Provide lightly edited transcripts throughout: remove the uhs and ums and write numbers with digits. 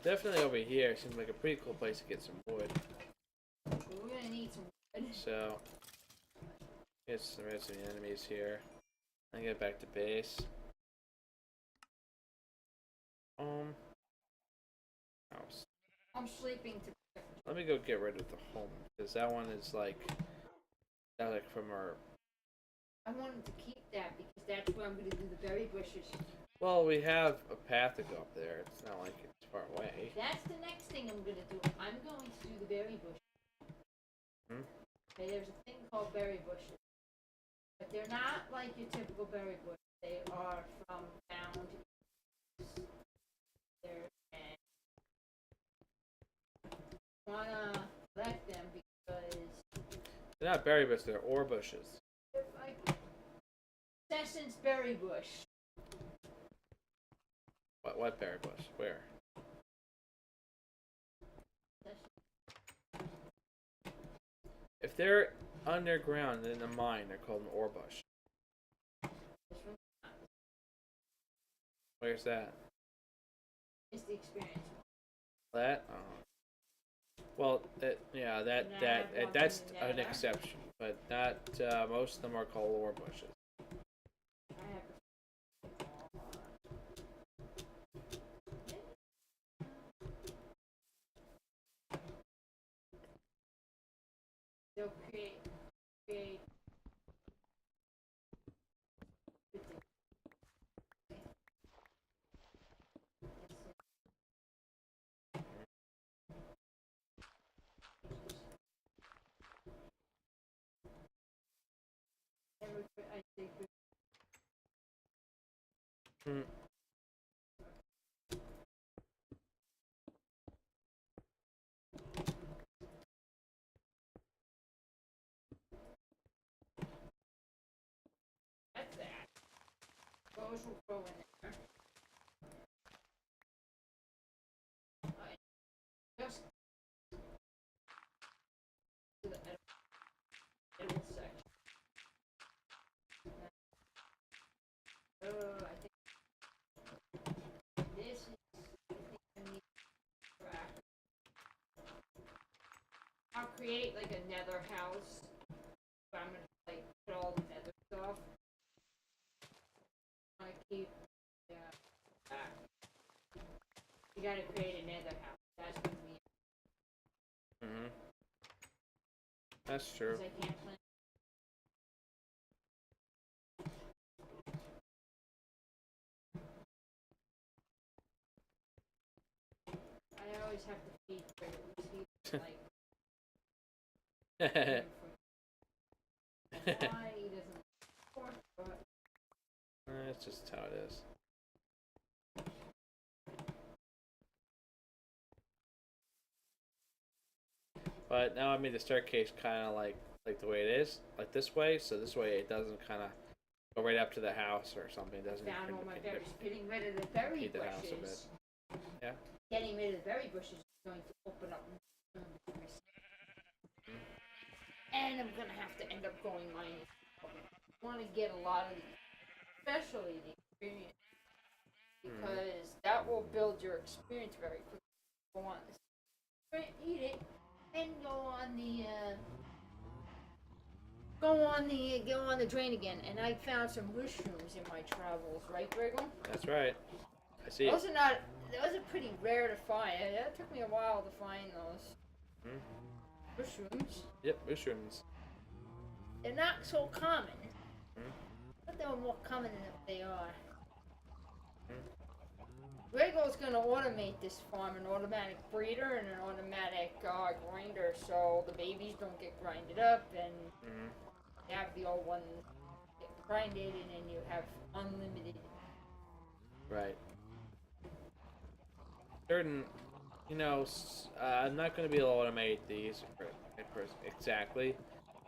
definitely over here seems like a pretty cool place to get some wood. We're gonna need some wood. So, get some rest of the enemies here. And get back to base. House. I'm sleeping to. Let me go get rid of the home because that one is like, that's like from our. I wanted to keep that because that's where I'm gonna do the berry bushes. Well, we have a path to go up there. It's not like it's far away. That's the next thing I'm gonna do. I'm going to do the berry bushes. Okay, there's a thing called berry bushes, but they're not like your typical berry bush. They are from found. Wanna collect them because They're not berry bushes, they're ore bushes. they're like Sessions berry bush. What berry bush? Where? If they're underground in a mine, they're called an ore bush. Where's that? It's the experience. That? Well, that's an exception, but not most of them are called ore bushes. They'll create. Hmm. That's that. Those will go in there. Just to the middle section. I think this is. I need track. I'll create like a nether house. But I'm gonna like put all the nether stuff. I keep back. You gotta create a nether house. That's gonna be. That's true. Because I can't plan. I always have to feed critters. He's like. Why he doesn't work, but That's just how it is. But now I made the staircase kind of like the way it is, like this way. So this way it doesn't kind of go right up to the house or something. It doesn't. found all my berries. Getting rid of the berry the house a bit. bushes. Yeah. Getting rid of the berry bushes is going to open up. And I'm gonna have to end up going mining. I want to get a lot of, especially the experience, because that will build your experience very quickly. Go on, eat it, and go on the drain again. And I found some mushrooms in my travels, right, Griggle? That's right. I see. Those are pretty rare to find. That took me a while to find those. Mushrooms. Yep, mushrooms. They're not so common. But they're more common than they are. Rego's gonna automate this farm, an automatic breeder and an automatic grinder, so the babies don't get grinded up, and you have the old ones get grinded, and then you have unlimited. Right. Certain, I'm not going to be able to automate these exactly.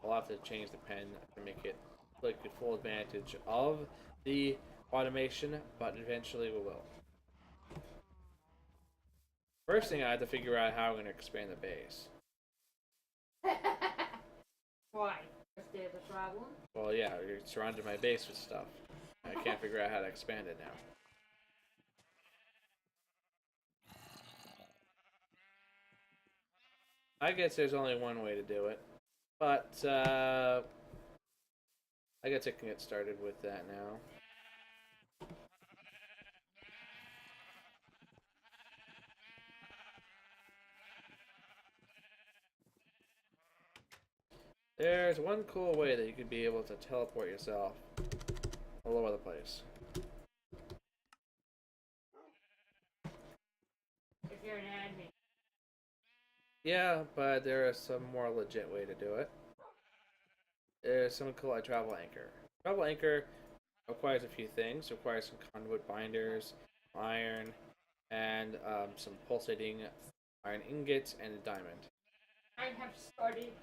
I'll have to change the pen to make it take full advantage of the automation, but eventually we will. First thing I have to figure out how I'm going to expand the base. Why? Is there the problem? Well, yeah, you're surrounded my base with stuff. I can't figure out how to expand it now. I guess there's only one way to do it, but I guess I can get started with that now. There's one cool way that you could be able to teleport yourself all over the place. If you're an admin. Yeah, but there is some more legit way to do it. There's something called a travel anchor. Travel anchor requires a few things. It requires some conduit binders, iron, and some pulsating iron ingots and a diamond. I have started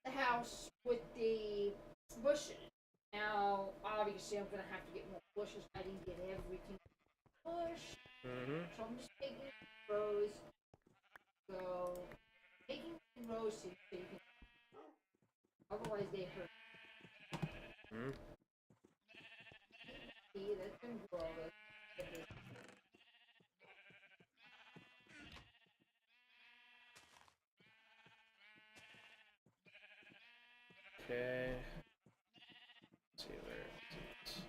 the house with the bushes. Now, obviously, I'm gonna have to get more bushes. I didn't get everything bush, so I'm just taking rows. So, taking rows so you can. Otherwise, they hurt. See, that's gonna grow. Okay. Let's see where it is.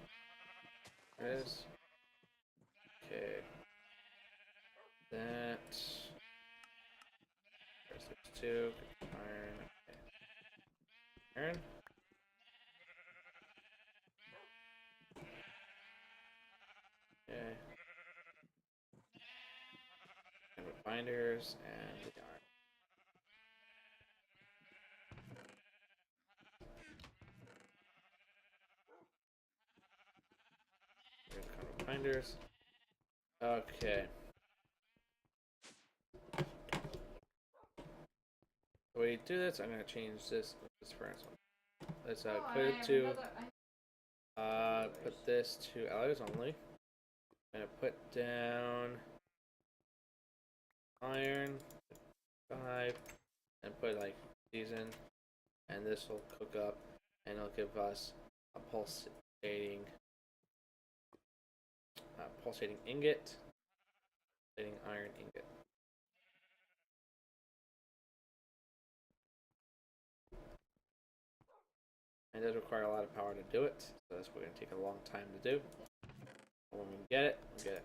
There it is. Okay. That. There's two. Iron. Okay. Iron. Okay. And with binders and the iron. Binders. Okay. The way you do this, I'm gonna change this furnace one. Let's put it to put this to alloys only. I'm gonna put down iron 5 and put like these in, and this will cook up and it'll give us a pulsating ingot, pulsating iron ingot. And it does require a lot of power to do it, so that's what we're going to take a long time to do. And when we get it, we'll get it.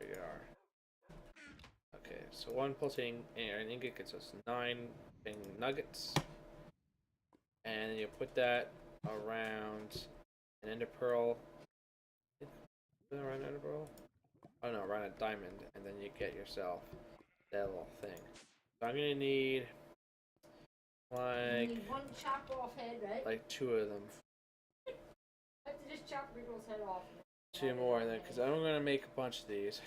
There you are. Okay, so one pulsating iron ingot gets us 9 nuggets. And you put that around an ender pearl. Around an ender pearl? Oh no, around a diamond, and then you get yourself that little thing. So I'm going to need like one chopped off head, right? like 2 of them. I have to just chop Riddle's head off. 2 more then, because I'm going to make a bunch of these.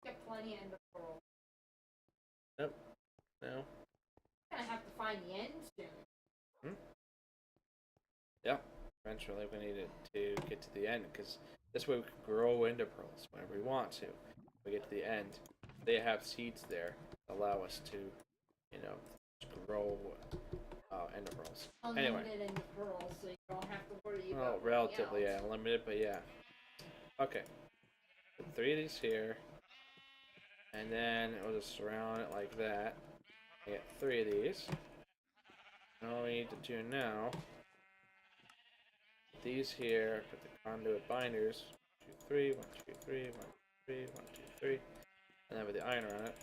Get plenty of ender pearl. Nope. No. I'm gonna have to find the end soon. Yeah. Eventually we need it to get to the end, because this way we can grow ender pearls whenever we want to. When we get to the end, they have seeds there that allow us to, you know, grow ender pearls. Unlimited Anyway. ender pearls, so you don't have to worry about. Well, relatively, yeah, limited, but yeah. Okay. Put 3 of these here, and then we'll just surround it like that. I get 3 of these. And all we need to do now, these here, put the conduit binders, 2, 3, 1, 2, 3, 1, 3, 1, 2, 3, and then with the iron on it.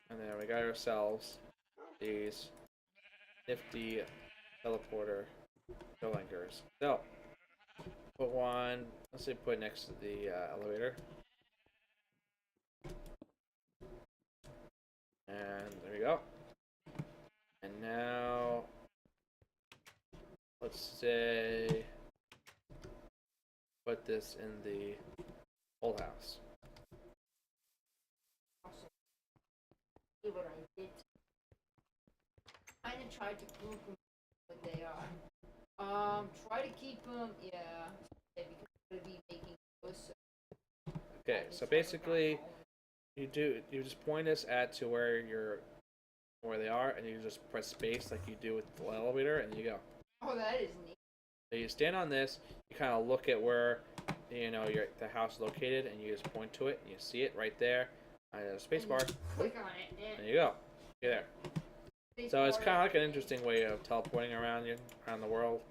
And then we got ourselves these nifty teleporter fill anchors. So, put one, let's say put it next to the elevator. And there we go. And now, let's say, put this in the old house. See what I did. I kind of tried to group them what they are. Try to keep them, yeah, because I'm gonna be making those. Okay, so basically, you just point us at to where they are, and you just press space like you do with the elevator, and you go. Oh, that is neat. So you stand on this, you kind of look at where the house is located, and you just point to it, and you see it right there. Space bar. Click on it. And There you go. You're there. space So it's bar kind of like an and- interesting way of teleporting around the world.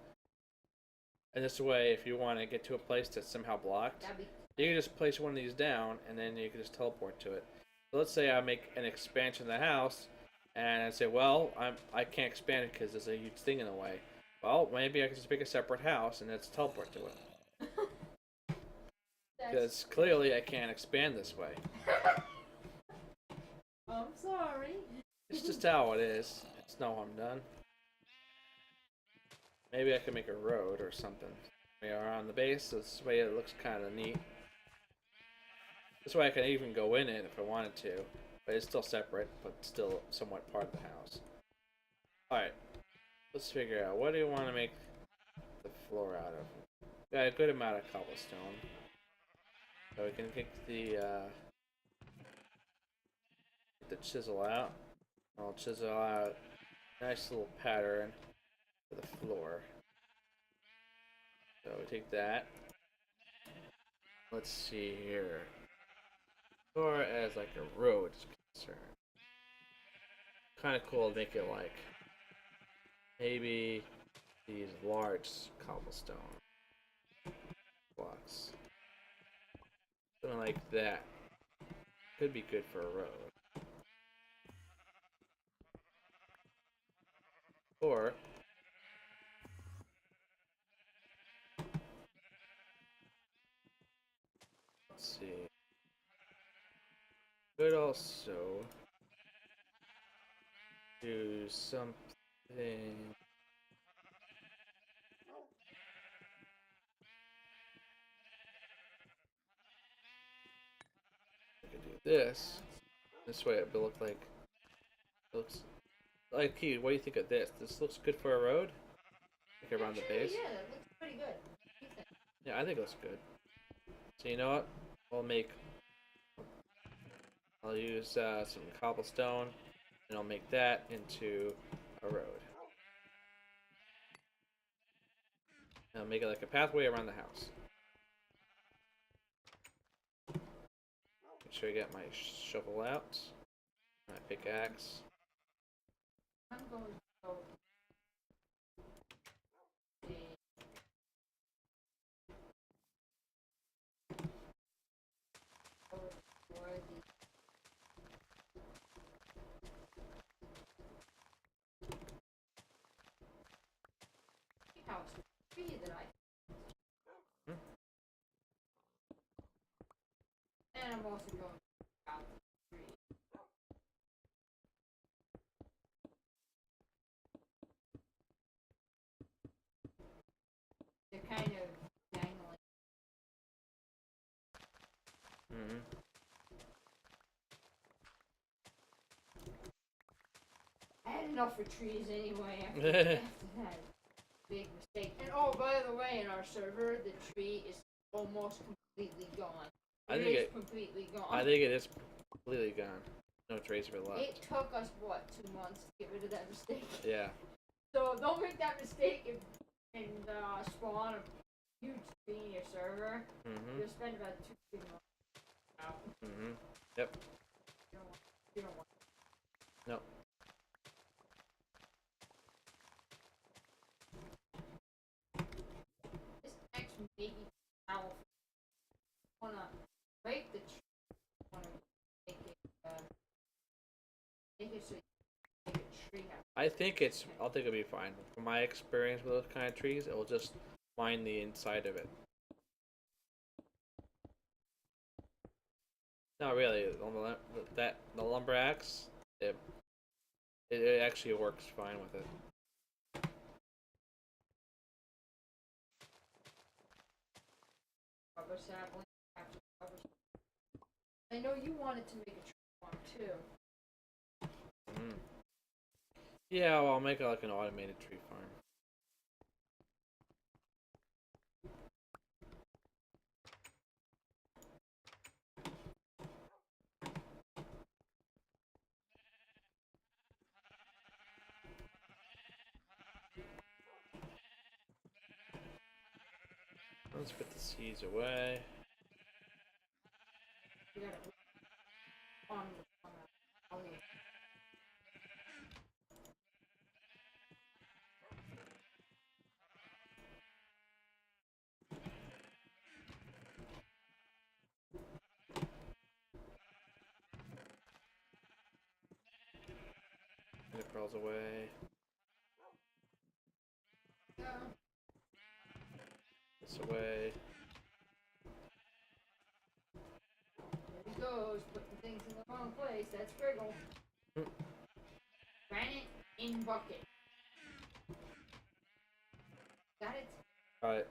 And this way, if you want to get to a place that's somehow blocked, That'd be you can just place one of these down, and then you can just teleport to it. So let's say I make an expansion of the house, and I say, well, I can't expand it because there's a huge thing in the way. Well, maybe I can just make a separate house and let's teleport to it. Because clearly I can't expand this way. I'm sorry. It's just how it is. It's no harm done. Maybe I can make a road or something. We are on the base, so this way it looks kind of neat. This way I can even go in it if I wanted to. But it's still separate, but still somewhat part of the house. Alright. Let's figure out, what do you want to make the floor out of? Got a good amount of cobblestone. So we can take the chisel out. I'll chisel out a nice little pattern for the floor. So we take that. Let's see here. As far as like a road is concerned, kind of cool to make it like maybe these large cobblestone blocks. Something like that. Could be good for a road. Or let's see. Could also do something. I could do this. This way it will look like. Looks like Key. What do you think of this? This looks good for a road. Like around the base. Yeah, that looks pretty good. What do you think? Yeah, I think it looks good. So you know what? I'll use some cobblestone, and I'll make that into a road. And I'll make it like a pathway around the house. Make sure I get my shovel out, my pickaxe. I'm going to go the where the house tree that I Hmm? and I'm also going to out the tree. They're kind of dangling. Mm-hmm. I had enough for trees anyway after that big mistake. And oh, by the way, in our server, the tree is almost completely gone. I It is completely gone. I think it is completely gone. No trace of it left. It took us, what, 2 months to get rid of that mistake? Yeah. So don't make that mistake and spawn a huge tree in your server. Mm-hmm. You'll spend about 2-3 months out. Mm-hmm. Yep. You don't want No. this X maybe powerful. Wanna break the tree. Wanna make it so you can make a tree house. I think it'll be fine. From my experience with those kind of trees, it will just line the inside of it. Not really. The lumber axe, it actually works fine with it. Rubber sapling after rubber sapling. I know you wanted to make a tree farm too. Mm. Yeah, well, I'll make it like an automated tree farm. Let's put the seeds away. You gotta on the Get the pearls away. This away. There he goes, putting things in the wrong place. That's Griggle. Granite in bucket. Got it? Got it.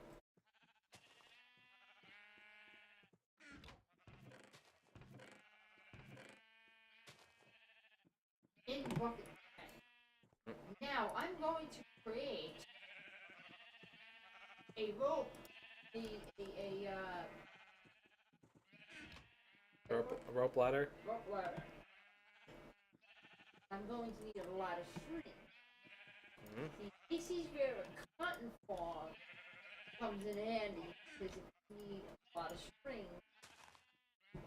In bucket. Now I'm going to create a rope, a Rope ladder. rope ladder. I'm going to need a lot of string. See, this is where a cotton farm comes in handy, because if you need a lot of string,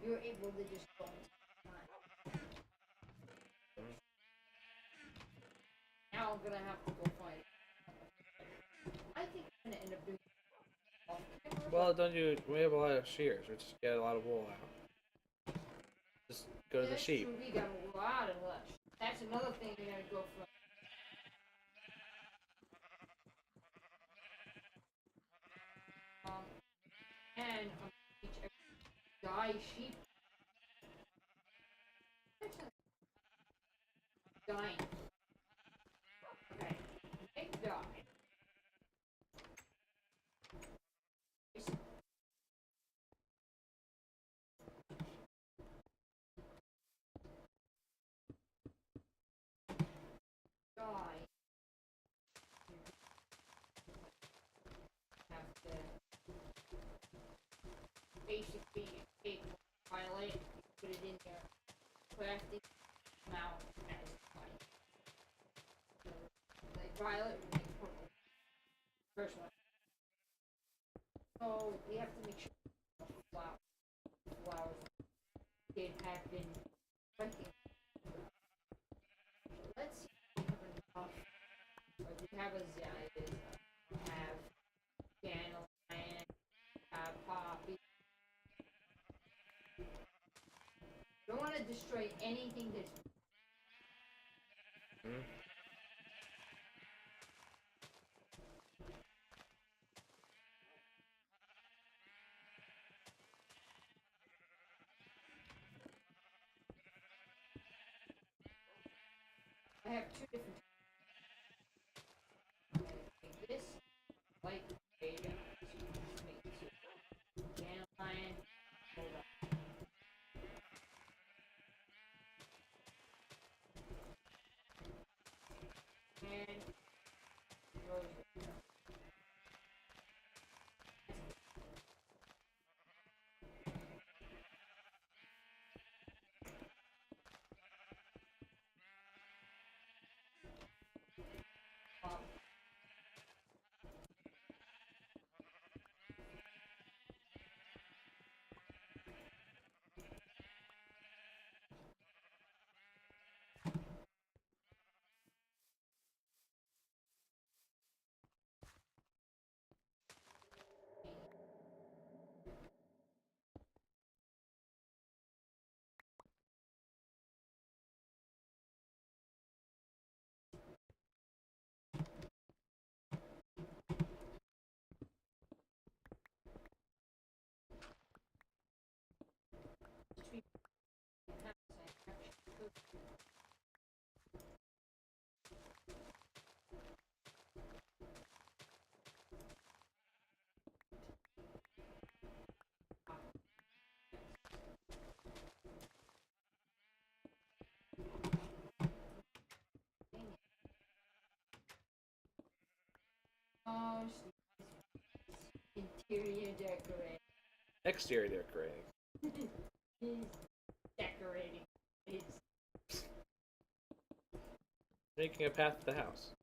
you're able to just go into cotton. Now I'm gonna have to go find it. I think I'm gonna end up doing it off camera. Well, don't you? We have a lot of shears. We just get a lot of wool out. Just go to the That's sheep. true, we got a lot of lush. That's another thing we gotta go for. And I'm gonna teach every dye sheep. Dyeing. Okay, make dye. Dye. Have to basically take violet, put it in there, plastic amount as white. So, like violet would make purple. First one. So we have to make sure the flowers did have been planting. Let's see if we have enough. Or we have azaleas, have dandelion, have poppy. Don't want to destroy anything that's I have two different make this light fade out. Make this dandelion. Hold on. And rose. Oh, interior decorating. Exterior decorating. Is decorating. It's Making a path to the house.